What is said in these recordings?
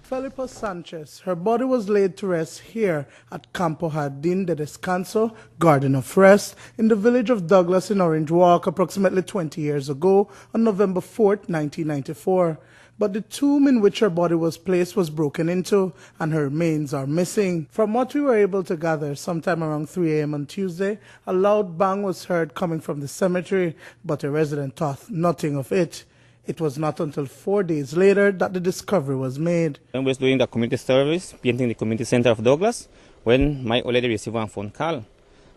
Felipa Sanchez, her body was laid to rest here at Campo Jardin de Descanso, Garden of Rest, in the village of Douglas in Orange Walk approximately 20 years ago on November 4, 1994. But the tomb in which her body was placed was broken into and her remains are missing. From what we were able to gather, sometime around 3 a.m. on Tuesday, a loud bang was heard coming from the cemetery, but a resident thought nothing of it. It was not until 4 days later that the discovery was made. I was doing the community service, painting the community center of Douglas, when my old lady received a phone call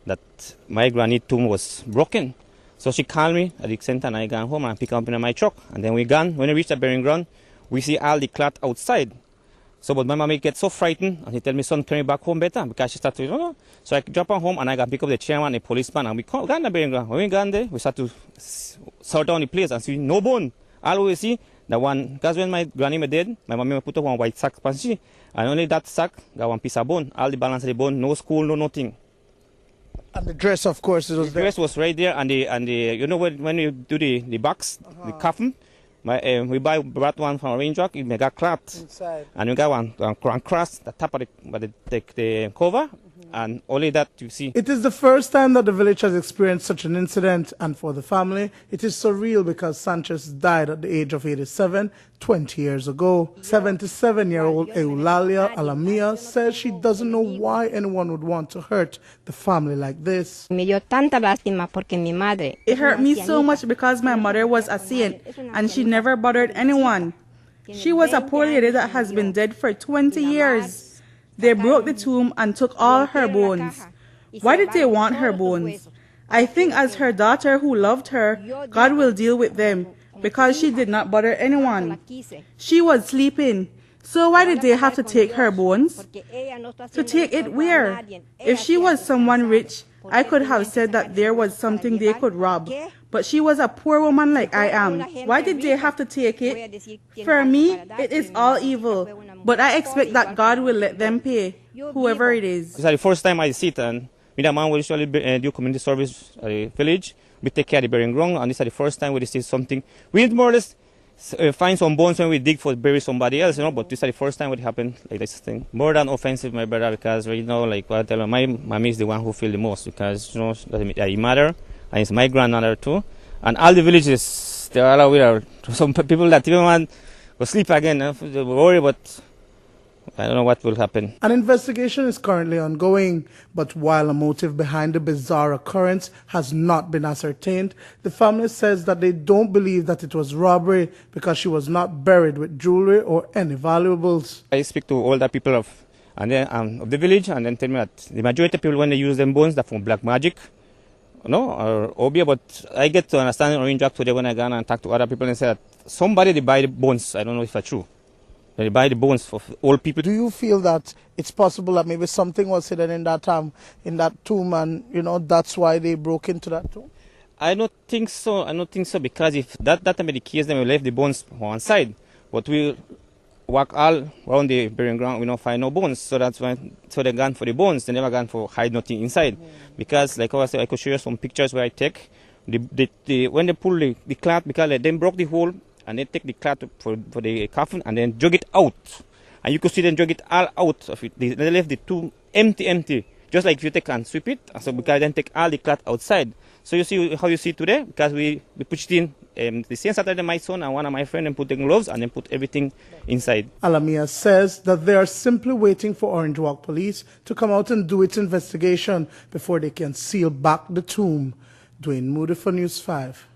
that my granny tomb was broken. So she called me at the center and I got home and picked up in my truck. And then we gone. When we reached the burying ground, we see all the cloth outside. So but my mommy gets so frightened and he tell me, son, carry me back home better because she started to, So I drop her home and I got pick up the chairman, the policeman, and we got in the burying ground. When we got there, we start to sort down the place and see no bone. All we see, the one, because when my granny was dead, my mommy put up one white sack, and only that sack got one piece of bone. All the balance of the bone, no skull, no nothing. And the dress, of course, it was the dress was right there, and the you know when you do the box, the coffin, we brought one from a range rock, it got cloth inside, and we got one cross the top of the cover. And only that you see. It is the first time that the village has experienced such an incident, and for the family, it is surreal because Sanchez died at the age of 87, 20 years ago. 77-year-old Eulalia Alamilla says she doesn't know why anyone would want to hurt the family like this. It hurt me so much because my mother was a saint, and she never bothered anyone. She was a poor lady that has been dead for 20 years. They broke the tomb and took all her bones. Why did they want her bones? I think as her daughter who loved her, God will deal with them because she did not bother anyone. She was sleeping. So why did they have to take her bones? To take it where? If she was someone rich, I could have said that there was something they could rob. But she was a poor woman like I am. Why did they have to take it? For me, it is all evil. But I expect that God will let them pay, whoever it is. It's the first time I see it, and me and my mom will usually do community service at the village. We take care of the burying ground, and this is the first time we see something. We more or less find some bones when we dig for bury somebody else, but this is the first time it happened like this thing. More than offensive, my brother, because right now, like what I tell her, my mommy is the one who feel the most because I mother, and it's my grandmother too, and all the villages they are all aware. Some people that even want to sleep again, they worry, but I don't know what will happen. An investigation is currently ongoing, but while a motive behind the bizarre occurrence has not been ascertained, the family says that they don't believe that it was robbery because she was not buried with jewelry or any valuables. I speak to older people of the village and then tell me that the majority of people when they use them bones, they're from black magic, or obia, but I get to understand Orange Rock today when I go and talk to other people and say that somebody they buy the bones. I don't know if that's true. They buy the bones of old people. Do you feel that it's possible that maybe something was hidden in that tomb, and that's why they broke into that tomb? I don't think so. I don't think so because if that time the case, then we left the bones on one side, but we walk all around the burying ground. We don't find no bones, so that's why. So they gone for the bones. They never gone for hide nothing inside, because like I said, I could show you some pictures where I take when they pull the cloth because they then broke the hole. And they take the cloth for the coffin and then jug it out. And you could see them jug it all out of it. They left the tomb empty. Just like if you take and sweep it. So because then take all the cloth outside. So you see how you see today? Because we pushed in the same Saturday my son and one of my friends and put the gloves and then put everything inside. Alamilla says that they are simply waiting for Orange Walk Police to come out and do its investigation before they can seal back the tomb. Duane Moody for News 5.